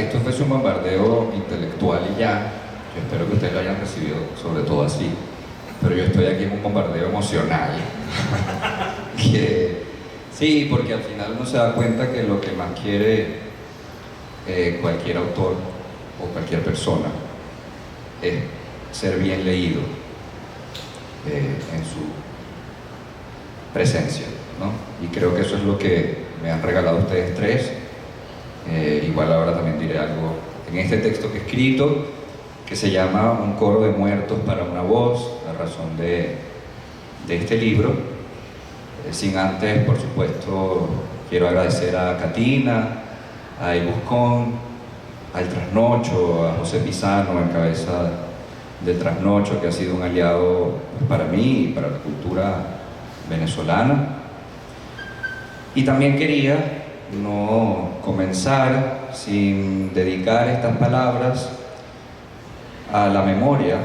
[SPEAKER 5] que esto fuese un bombardeo intelectual y ya, yo espero que ustedes lo hayan recibido sobre todo así, pero yo estoy aquí en un bombardeo emocional. Sí, porque al final uno se da cuenta que lo que más quiere cualquier autor o cualquier persona es ser bien leído en su presencia, ¿no? Y creo que eso es lo que me han regalado ustedes tres. Igual ahora también diré algo en este texto que he escrito, que se llama Un coro de muertos para una voz, la razón de este libro. Sin antes, por supuesto, quiero agradecer a Catina, a El Buscón, al Trasnocho, a José Pisano, en cabeza del Trasnocho, que ha sido un aliado para mí y para la cultura venezolana. Y también quería no comenzar sin dedicar estas palabras a la memoria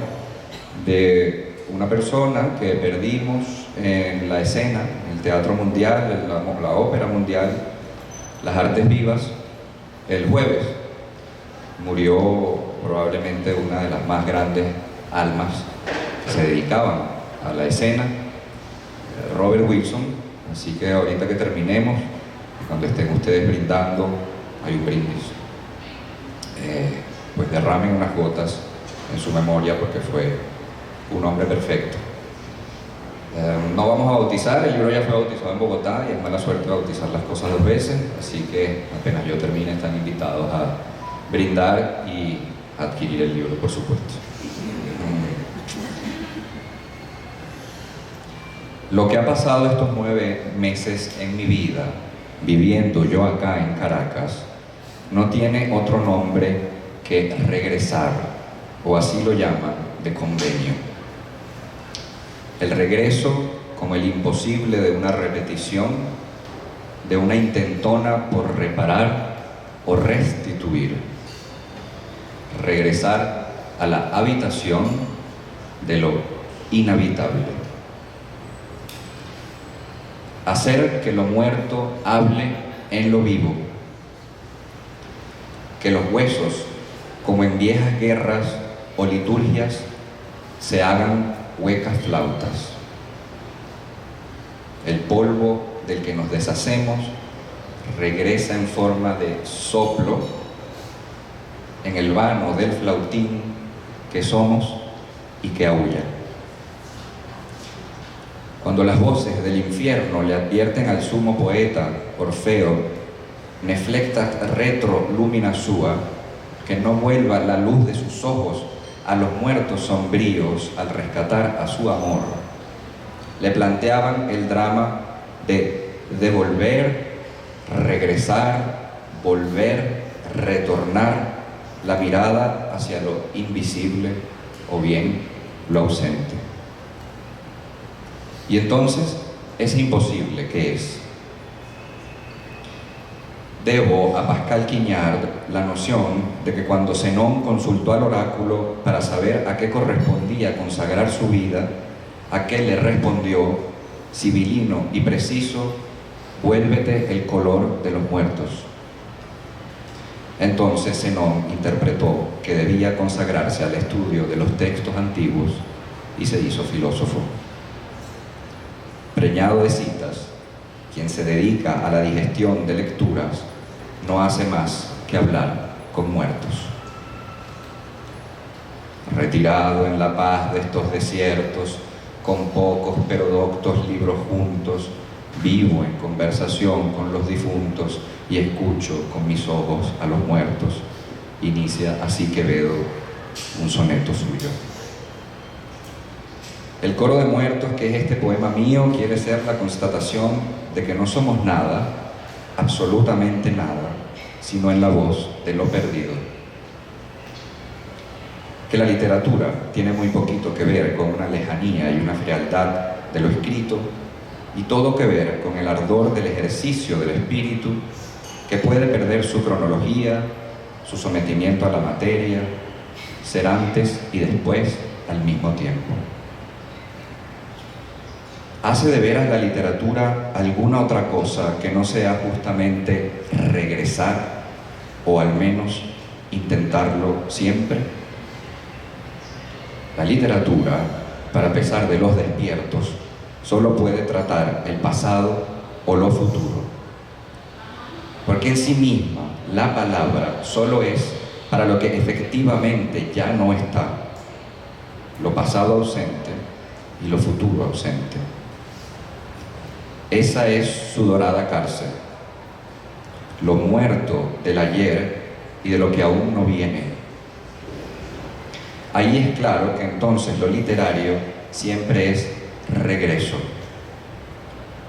[SPEAKER 5] de una persona que perdimos en la escena, en el Teatro Mundial, en la Ópera Mundial, las Artes Vivas, el jueves. Murió probablemente una de las más grandes almas que se dedicaban a la escena, Robert Wilson. Así que ahorita que terminemos, cuando estén ustedes brindando, hay un brindis, pues derramen unas gotas en su memoria, porque fue un hombre perfecto. No vamos a bautizar, el libro ya fue bautizado en Bogotá y es mala suerte bautizar las cosas dos veces, así que apenas yo termine están invitados a brindar y adquirir el libro, por supuesto. Lo que ha pasado estos 9 meses en mi vida, viviendo yo acá en Caracas, no tiene otro nombre que regresar, o así lo llaman, de convenio. El regreso como el imposible de una repetición, de una intentona por reparar o restituir. Regresar a la habitación de lo inhabitable. Hacer que lo muerto hable en lo vivo. Que los huesos, como en viejas guerras o liturgias, se hagan huecas flautas. El polvo del que nos deshacemos regresa en forma de soplo en el vano del flautín que somos y que aúlla. Cuando las voces del infierno le advierten al sumo poeta Orfeo, neflectat retro lumina sua, que no vuelva la luz de sus ojos a los muertos sombríos al rescatar a su amor, le planteaban el drama de devolver, regresar, volver, retornar la mirada hacia lo invisible o bien lo ausente. Y entonces, ese imposible, ¿qué es? Debo a Pascal Quignard la noción de que cuando Zenón consultó al oráculo para saber a qué correspondía consagrar su vida, aquel le respondió, sibilino y preciso, vuélvete el color de los muertos. Entonces Zenón interpretó que debía consagrarse al estudio de los textos antiguos y se hizo filósofo. Preñado de citas, quien se dedica a la digestión de lecturas no hace más que hablar con muertos. Retirado en la paz de estos desiertos, con pocos pero doctos libros juntos, vivo en conversación con los difuntos y escucho con mis ojos a los muertos. Inicia así Quevedo un soneto suyo. El coro de muertos, que es este poema mío, quiere ser la constatación de que no somos nada, absolutamente nada, sino en la voz de lo perdido. Que la literatura tiene muy poquito que ver con una lejanía y una frialdad de lo escrito, y todo que ver con el ardor del ejercicio del espíritu, que puede perder su cronología, su sometimiento a la materia, ser antes y después al mismo tiempo. ¿Hace de veras la literatura alguna otra cosa que no sea justamente regresar, o al menos intentarlo siempre? La literatura, para pesar de los despiertos, solo puede tratar el pasado o lo futuro. Porque en sí misma la palabra solo es para lo que efectivamente ya no está, lo pasado ausente y lo futuro ausente. Esa es su dorada cárcel, lo muerto del ayer y de lo que aún no viene. Ahí es claro que entonces lo literario siempre es regreso.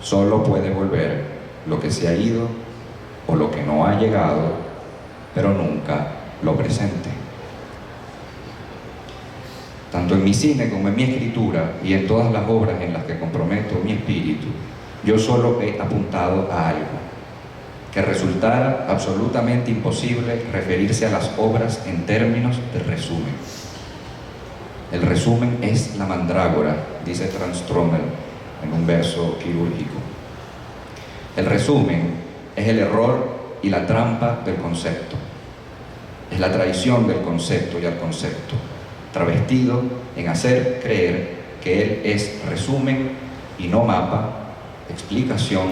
[SPEAKER 5] Solo puede volver lo que se ha ido o lo que no ha llegado, pero nunca lo presente. Tanto en mi cine como en mi escritura y en todas las obras en las que comprometo mi espíritu, yo solo he apuntado a algo, que resultara absolutamente imposible referirse a las obras en términos de resumen. El resumen es la mandrágora, dice Transtromer en un verso quirúrgico. El resumen es el error y la trampa del concepto. Es la traición del concepto y al concepto, travestido en hacer creer que él es resumen y no mapa, explicación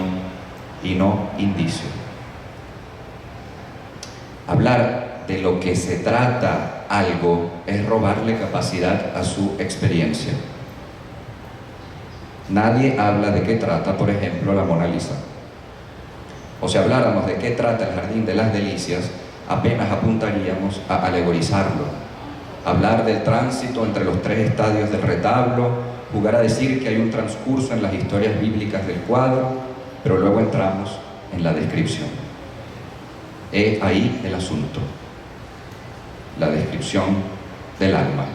[SPEAKER 5] y no indicio. Hablar de lo que se trata algo es robarle capacidad a su experiencia. Nadie habla de qué trata, por ejemplo, la Mona Lisa. O si habláramos de qué trata el Jardín de las Delicias, apenas apuntaríamos a alegorizarlo, hablar del tránsito entre los tres estadios del retablo, jugar a decir que hay un transcurso en las historias bíblicas del cuadro, pero luego entramos en la descripción. He ahí el asunto, la descripción del alma.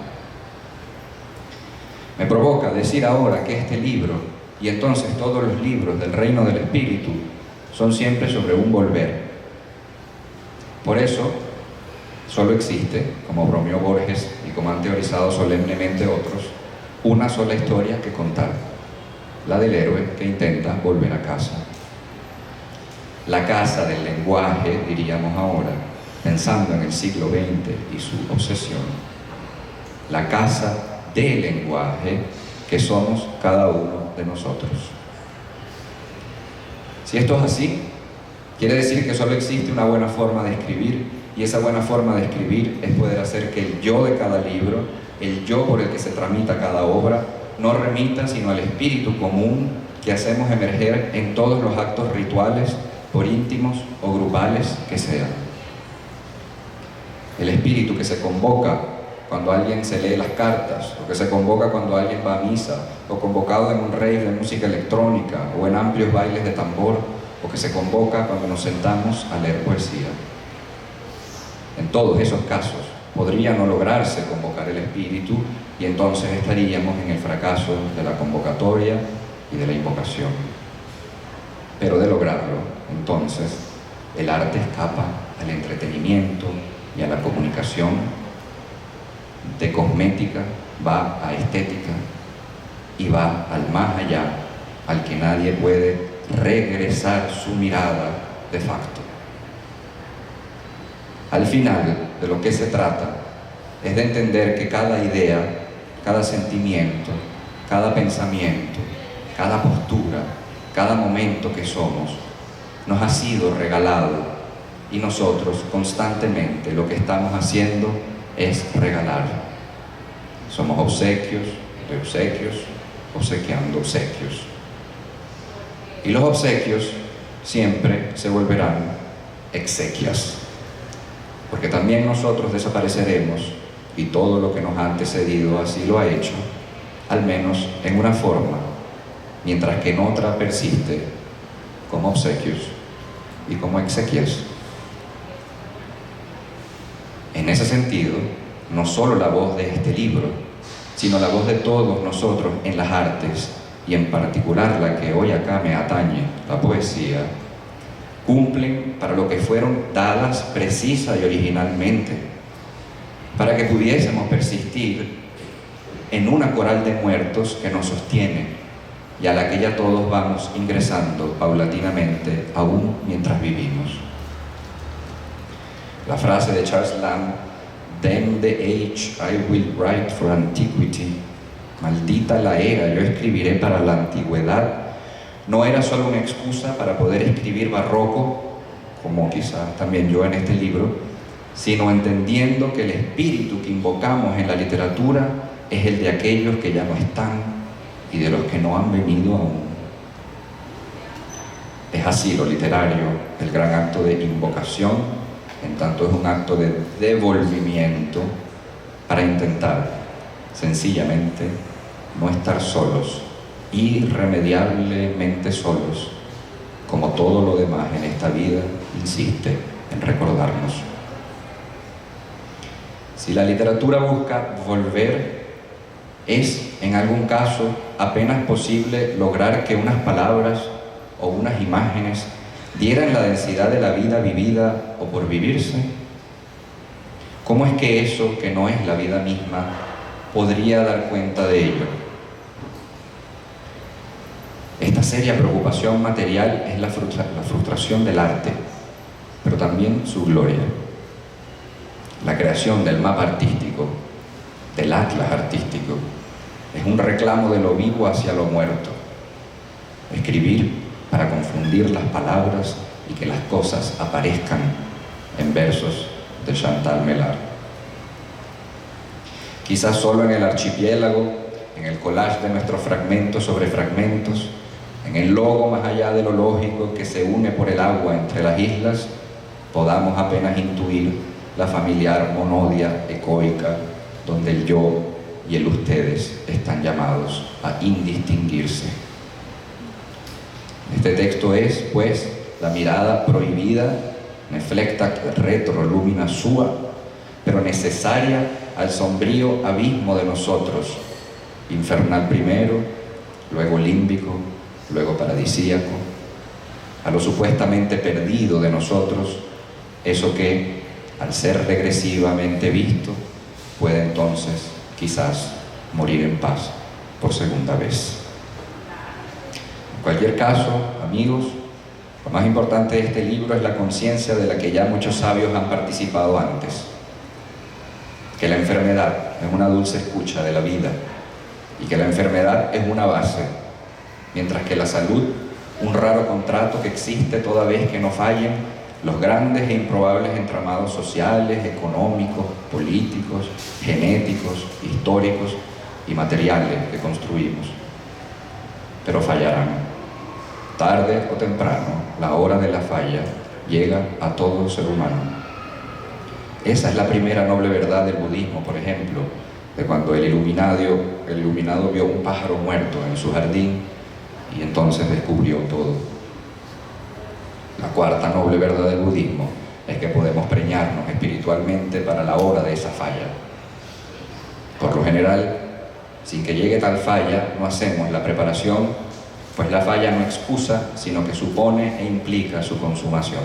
[SPEAKER 5] Me provoca decir ahora que este libro, y entonces todos los libros del reino del espíritu, son siempre sobre un volver. Por eso, solo existe, como bromeó Borges y como han teorizado solemnemente otros, una sola historia que contar, la del héroe que intenta volver a casa. La casa del lenguaje, diríamos ahora, pensando en el siglo XX y su obsesión. La casa del lenguaje que somos cada uno de nosotros. Si esto es así, quiere decir que solo existe una buena forma de escribir, y esa buena forma de escribir es poder hacer que el yo de cada libro, el yo por el que se tramita cada obra, no remita sino al espíritu común que hacemos emerger en todos los actos rituales, por íntimos o grupales que sean. El espíritu que se convoca cuando alguien se lee las cartas, o que se convoca cuando alguien va a misa, o convocado en un rave de música electrónica, o en amplios bailes de tambor, o que se convoca cuando nos sentamos a leer poesía. En todos esos casos podría no lograrse convocar el espíritu, y entonces estaríamos en el fracaso de la convocatoria y de la invocación. Pero de lograrlo, entonces, el arte escapa al entretenimiento y a la comunicación, de cosmética va a estética y va al más allá, al que nadie puede regresar su mirada de facto. Al final, de lo que se trata es de entender que cada idea, cada sentimiento, cada pensamiento, cada postura, cada momento que somos, nos ha sido regalado, y nosotros constantemente lo que estamos haciendo es regalar. Somos obsequios de obsequios, obsequiando obsequios. Y los obsequios siempre se volverán exequias, porque también nosotros desapareceremos, y todo lo que nos ha antecedido así lo ha hecho, al menos en una forma, mientras que en otra persiste como obsequios y como exequias. En ese sentido, no solo la voz de este libro, sino la voz de todos nosotros en las artes, y en particular la que hoy acá me atañe, la poesía, cumplen para lo que fueron dadas precisa y originalmente, para que pudiésemos persistir en una coral de muertos que nos sostiene y a la que ya todos vamos ingresando paulatinamente aún mientras vivimos. La frase de Charles Lamb, "Damn the age, I will write for antiquity", maldita la era, yo escribiré para la antigüedad, no era solo una excusa para poder escribir barroco, como quizás también yo en este libro, sino entendiendo que el espíritu que invocamos en la literatura es el de aquellos que ya no están y de los que no han venido aún. Es así lo literario, el gran acto de invocación, en tanto es un acto de devolvimiento para intentar, sencillamente, no estar solos, irremediablemente solos, como todo lo demás en esta vida insiste en recordarnos. Si la literatura busca volver, es, en algún caso, apenas posible lograr que unas palabras o unas imágenes dieran la densidad de la vida vivida o por vivirse. ¿Cómo es que eso, que no es la vida misma, podría dar cuenta de ello? Esta seria preocupación material es la frustración del arte, pero también su gloria. La creación del mapa artístico, del atlas artístico, es un reclamo de lo vivo hacia lo muerto. Escribir para confundir las palabras y que las cosas aparezcan en versos de Chantal Mellard. Quizás solo en el archipiélago, en el collage de nuestros fragmentos sobre fragmentos, en el logo más allá de lo lógico que se une por el agua entre las islas, podamos apenas intuir la familiar monodia ecoica donde el yo y el ustedes están llamados a indistinguirse. Este texto es, pues, la mirada prohibida, neflectac retro lumina sua, pero necesaria al sombrío abismo de nosotros, infernal primero, luego límbico, luego paradisíaco, a lo supuestamente perdido de nosotros, eso que, al ser regresivamente visto, puede entonces, quizás, morir en paz por segunda vez. En cualquier caso, amigos, lo más importante de este libro es la conciencia de la que ya muchos sabios han participado antes, que la enfermedad es una dulce escucha de la vida y que la enfermedad es una base, mientras que la salud, un raro contrato que existe toda vez que no fallen los grandes e improbables entramados sociales, económicos, políticos, genéticos, históricos y materiales que construimos. Pero fallarán. Tarde o temprano, la hora de la falla llega a todo ser humano. Esa es la primera noble verdad del budismo, por ejemplo, de cuando el iluminado vio un pájaro muerto en su jardín y entonces descubrió todo. La cuarta noble verdad del budismo es que podemos preñarnos espiritualmente para la hora de esa falla. Por lo general, sin que llegue tal falla, no hacemos la preparación, pues la falla no excusa, sino que supone e implica su consumación.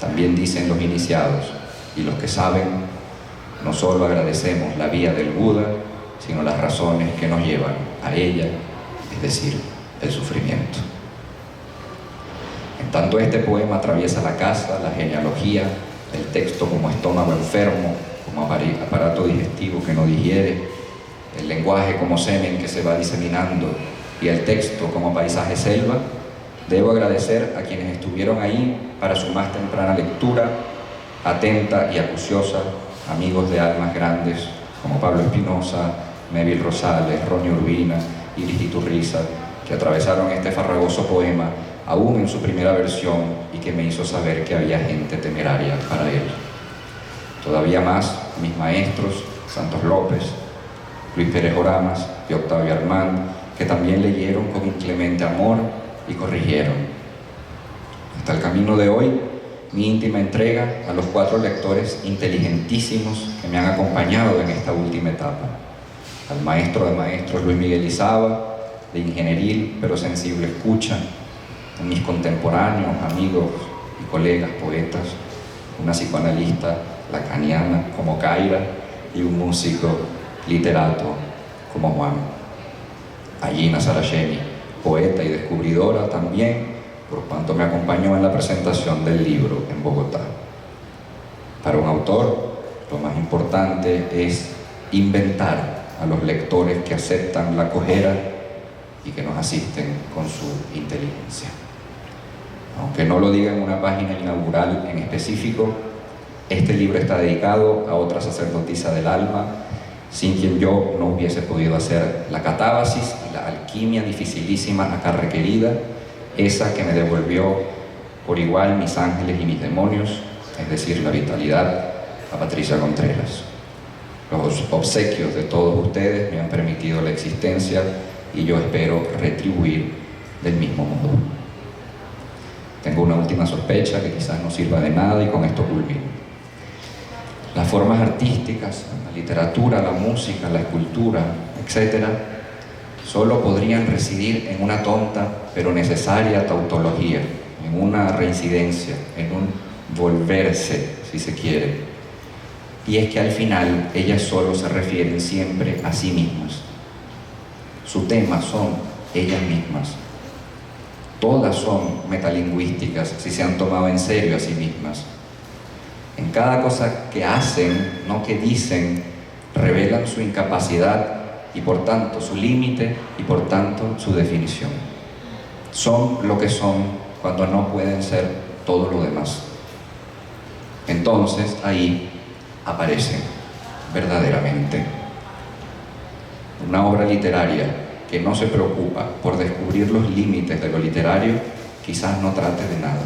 [SPEAKER 5] También dicen los iniciados y los que saben, no solo agradecemos la vía del Buda, sino las razones que nos llevan a ella, es decir, el sufrimiento. En tanto este poema atraviesa la casa, la genealogía, el texto como estómago enfermo, como aparato digestivo que no digiere, el lenguaje como semen que se va diseminando y el texto como paisaje selva, debo agradecer a quienes estuvieron ahí para su más temprana lectura, atenta y acuciosa, amigos de almas grandes como Pablo Espinosa, Neville Rosales, Ronnie Urbina, Iris Iturriza, que atravesaron este farragoso poema aún en su primera versión y que me hizo saber que había gente temeraria para él. Todavía más, mis maestros, Santos López, Luis Pérez Oramas y Octavio Armand, que también leyeron con inclemente amor y corrigieron. Hasta el camino de hoy, mi íntima entrega a los 4 lectores inteligentísimos que me han acompañado en esta última etapa. Al maestro de maestros Luis Miguel Izaba, de ingenieril pero sensible escucha, a mis contemporáneos, amigos y colegas poetas, una psicoanalista lacaniana como Kaira y un músico literato como Juan. A Gina Saraceni, poeta y descubridora también, por cuanto me acompañó en la presentación del libro en Bogotá. Para un autor, lo más importante es inventar a los lectores que aceptan la cojera y que nos asisten con su inteligencia. Aunque no lo diga en una página inaugural en específico, este libro está dedicado a otra sacerdotisa del alma, sin quien yo no hubiese podido hacer la catábasis y la alquimia dificilísima acá requerida, esa que me devolvió por igual mis ángeles y mis demonios, es decir, la vitalidad, a Patricia Contreras. Los obsequios de todos ustedes me han permitido la existencia y yo espero retribuir del mismo modo. Tengo una última sospecha que quizás no sirva de nada y con esto culmino. Las formas artísticas, la literatura, la música, la escultura, etc., solo podrían residir en una tonta pero necesaria tautología, en una reincidencia, en un volverse, si se quiere. Y es que al final ellas solo se refieren siempre a sí mismas. Su tema son ellas mismas. Todas son metalingüísticas si se han tomado en serio a sí mismas. En cada cosa que hacen, no que dicen, revelan su incapacidad y por tanto su límite y por tanto su definición. Son lo que son cuando no pueden ser todo lo demás. Entonces ahí aparecen verdaderamente. Una obra literaria que no se preocupa por descubrir los límites de lo literario, quizás no trate de nada.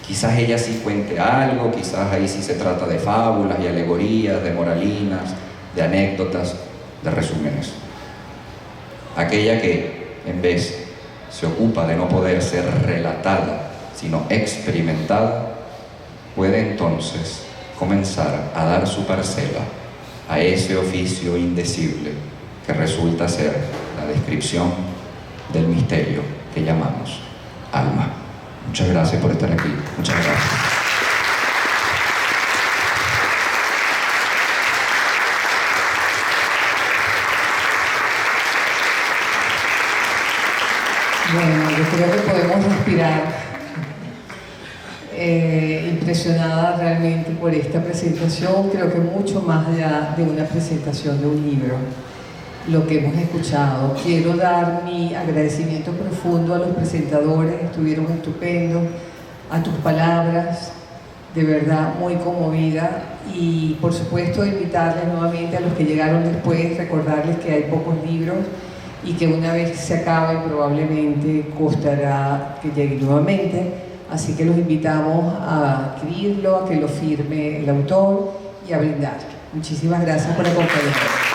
[SPEAKER 5] Quizás ella sí cuente algo, quizás ahí sí se trata de fábulas y alegorías, de moralinas, de anécdotas, de resúmenes. Aquella que, en vez, se ocupa de no poder ser relatada, sino experimentada, puede entonces comenzar a dar su parcela a ese oficio indecible que resulta ser la descripción del misterio que llamamos alma. Muchas gracias por estar aquí. Muchas gracias.
[SPEAKER 1] Bueno, yo creo que podemos respirar. Impresionada realmente por esta presentación, creo que mucho más allá de una presentación de un libro, lo que hemos escuchado. Quiero dar mi agradecimiento profundo a los presentadores, estuvieron estupendos, a tus palabras, de verdad muy conmovida, y por supuesto invitarles nuevamente a los que llegaron después, recordarles que hay pocos libros y que una vez se acabe probablemente costará que llegue nuevamente. Así que los invitamos a adquirirlo, a que lo firme el autor y a brindar. Muchísimas gracias por acompañarnos.